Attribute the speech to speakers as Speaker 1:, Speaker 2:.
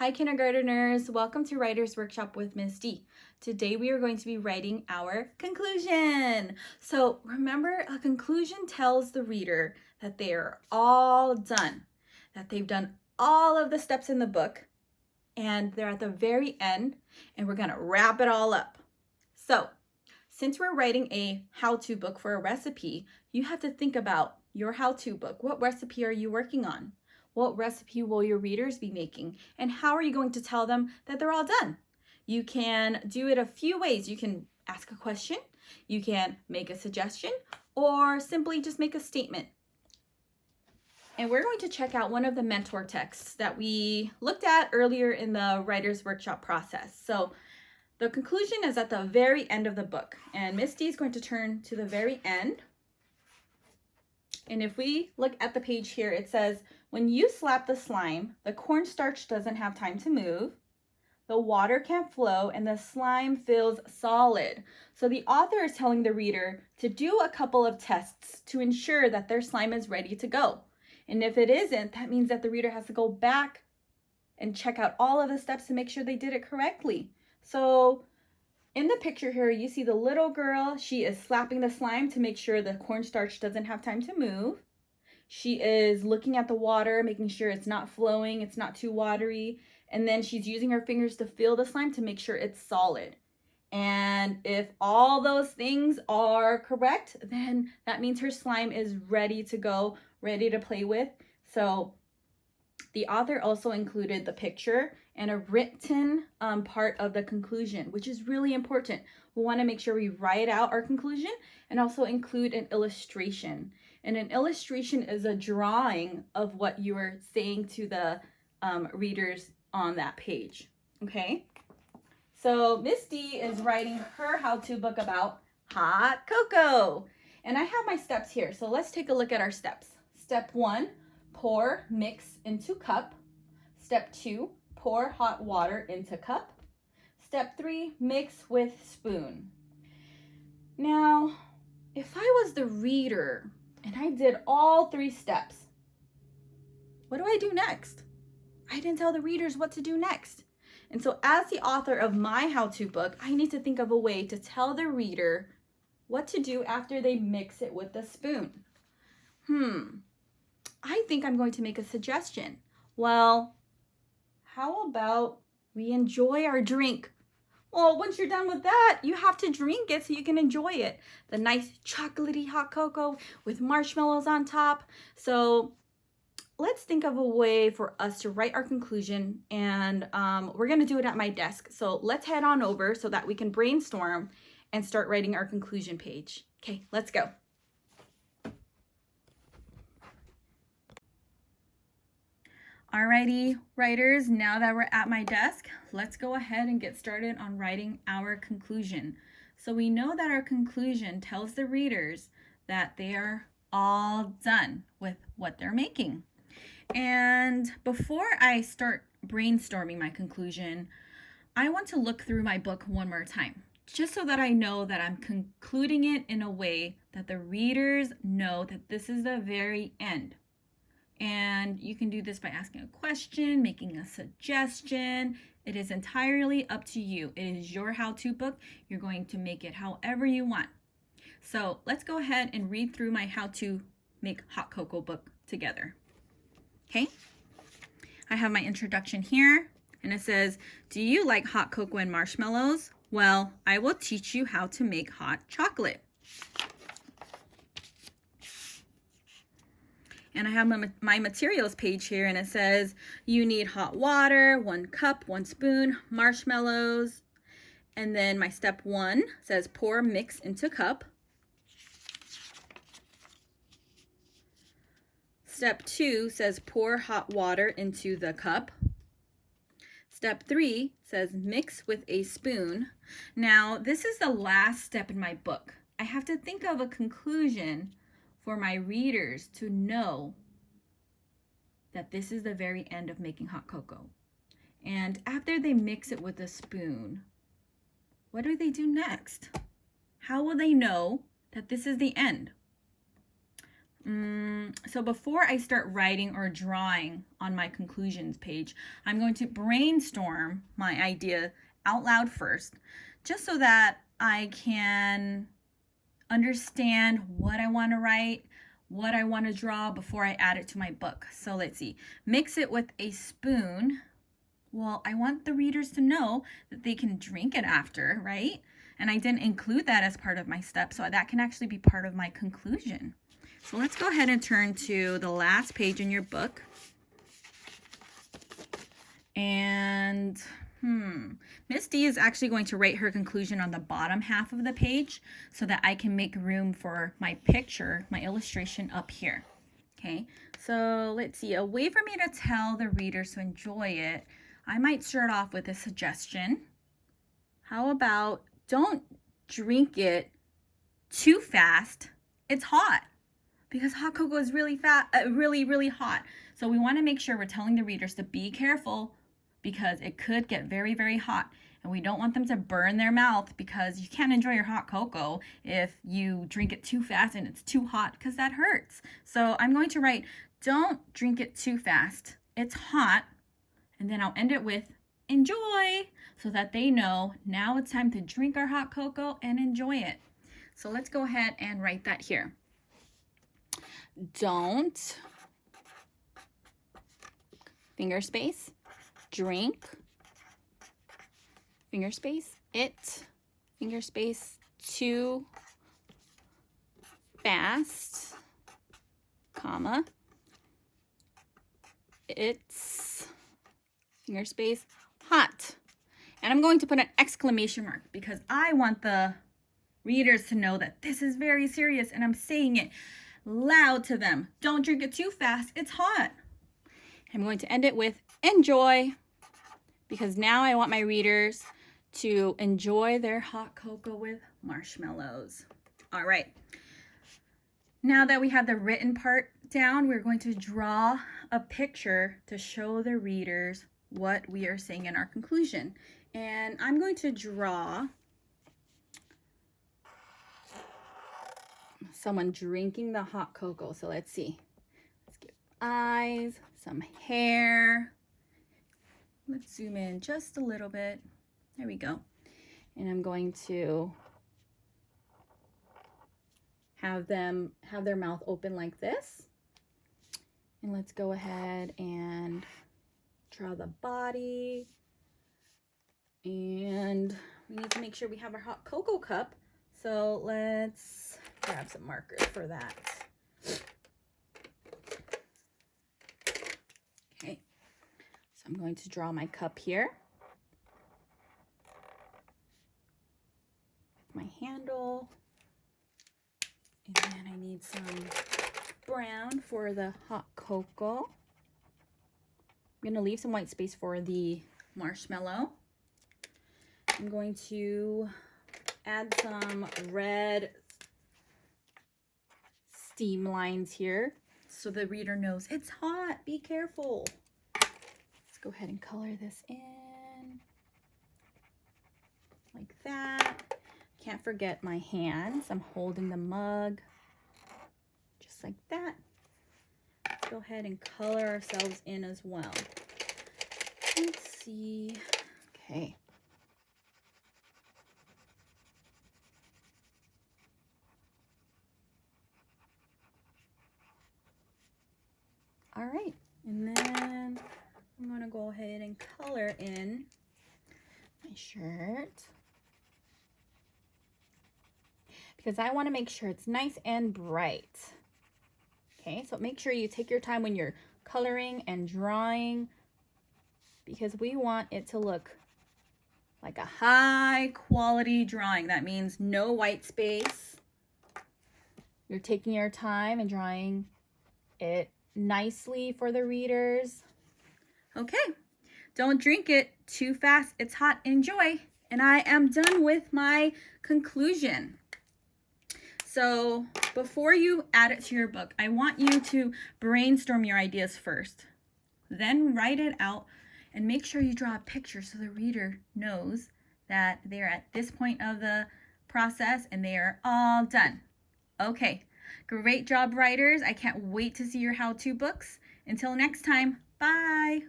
Speaker 1: Hi kindergarteners, welcome to Writer's Workshop with Ms. D. Today we are going to be writing our conclusion. So remember, a conclusion tells the reader that they are all done, that they've done all of the steps in the book, and they're at the very end, and we're gonna wrap it all up. So since we're writing a how-to book for a recipe, you have to think about your how-to book. What recipe are you working on? What recipe will your readers be making? And how are you going to tell them that they're all done? You can do it a few ways. You can ask a question, you can make a suggestion, or simply just make a statement. And we're going to check out one of the mentor texts that we looked at earlier in the Writer's Workshop process. So the conclusion is at the very end of the book, and Miss D is going to turn to the very end. And if we look at the page here, it says, when you slap the slime, the cornstarch doesn't have time to move, the water can't flow, and the slime feels solid. So the author is telling the reader to do a couple of tests to ensure that their slime is ready to go. And if it isn't, that means that the reader has to go back and check out all of the steps to make sure they did it correctly. So in the picture here, you see the little girl. She is slapping the slime to make sure the cornstarch doesn't have time to move. She is looking at the water, making sure it's not flowing, it's not too watery. And then she's using her fingers to feel the slime to make sure it's solid. And if all those things are correct, then that means her slime is ready to go, ready to play with. So the author also included the picture and a written part of the conclusion, which is really important. We want to make sure we write out our conclusion and also include an illustration. And an illustration is a drawing of what you are saying to the readers on that page, okay? So Miss D is writing her how-to book about hot cocoa. And I have my steps here, so let's take a look at our steps. Step 1, pour, mix into cup. Step 2, pour hot water into cup. Step 3, mix with spoon. Now, if I was the reader and I did all 3 steps, what do I do next? I didn't tell the readers what to do next. And so as the author of my how-to book, I need to think of a way to tell the reader what to do after they mix it with the spoon. I think I'm going to make a suggestion. Well, how about we enjoy our drink? Well, once you're done with that, you have to drink it so you can enjoy it. The nice chocolatey hot cocoa with marshmallows on top. So let's think of a way for us to write our conclusion, and we're gonna do it at my desk. So let's head on over so that we can brainstorm and start writing our conclusion page. Okay, let's go. Alrighty, writers, now that we're at my desk, let's go ahead and get started on writing our conclusion. So we know that our conclusion tells the readers that they are all done with what they're making. And before I start brainstorming my conclusion, I want to look through my book one more time, just so that I know that I'm concluding it in a way that the readers know that this is the very end. And you can do this by asking a question, making a suggestion. It is entirely up to you. It is your how-to book. You're going to make it however you want. So let's go ahead and read through my how to make hot cocoa book together. Okay, I have my introduction here, and it says, do you like hot cocoa and marshmallows? Well, I will teach you how to make hot chocolate. And I have my materials page here, and it says you need hot water, 1 cup, 1 spoon, marshmallows. And then my step 1 says pour, mix into cup. Step 2 says pour hot water into the cup. Step 3 says mix with a spoon. Now, this is the last step in my book. I have to think of a conclusion for my readers to know that this is the very end of making hot cocoa. And after they mix it with a spoon, what do they do next? How will they know that this is the end? So before I start writing or drawing on my conclusions page, I'm going to brainstorm my idea out loud first, just so that I can understand what I want to write, what I want to draw before I add it to my book. So let's see. Mix it with a spoon. Well, I want the readers to know that they can drink it after, right? And I didn't include that as part of my step, so that can actually be part of my conclusion. So let's go ahead and turn to the last page in your book. And Miss D is actually going to write her conclusion on the bottom half of the page so that I can make room for my picture, my illustration up here. Okay, so let's see. A way for me to tell the readers to enjoy it, I might start off with a suggestion. How about don't drink it too fast. It's hot because hot cocoa is really hot. So we want to make sure we're telling the readers to be careful because it could get very, very hot. And we don't want them to burn their mouth because you can't enjoy your hot cocoa if you drink it too fast and it's too hot because that hurts. So I'm going to write, don't drink it too fast. It's hot. And then I'll end it with enjoy so that they know now it's time to drink our hot cocoa and enjoy it. So let's go ahead and write that here. Don't, finger space, drink, finger space, it, finger space, too fast, comma, it's, finger space, hot. And I'm going to put an exclamation mark because I want the readers to know that this is very serious and I'm saying it loud to them. Don't drink it too fast. It's hot. I'm going to end it with enjoy because now I want my readers to enjoy their hot cocoa with marshmallows. All right. Now that we have the written part down, we're going to draw a picture to show the readers what we are saying in our conclusion. And I'm going to draw someone drinking the hot cocoa. So let's see. Let's give eyes, some hair. Let's zoom in just a little bit. There we go. And I'm going to have them have their mouth open like this. And let's go ahead and draw the body. And we need to make sure we have our hot cocoa cup. So let's grab some markers for that. Okay, so I'm going to draw my cup here with my handle. And then I need some brown for the hot cocoa. I'm going to leave some white space for the marshmallow. I'm going to add some red steam lines here so the reader knows it's hot. Be careful. Let's go ahead and color this in like that. Can't forget my hands. I'm holding the mug just like that. Let's go ahead and color ourselves in as well. Let's see. Okay. All right, and then I'm gonna go ahead and color in my shirt because I wanna make sure it's nice and bright. Okay, so make sure you take your time when you're coloring and drawing because we want it to look like a high quality drawing. That means no white space. You're taking your time and drawing it nicely for the readers. Okay, don't drink it too fast. It's hot. Enjoy. And I am done with my conclusion. So before you add it to your book, I want you to brainstorm your ideas first. Then write it out and make sure you draw a picture so the reader knows that they're at this point of the process and they are all done. Okay, Great job, writers. I can't wait to see your how-to books. Until next time, bye.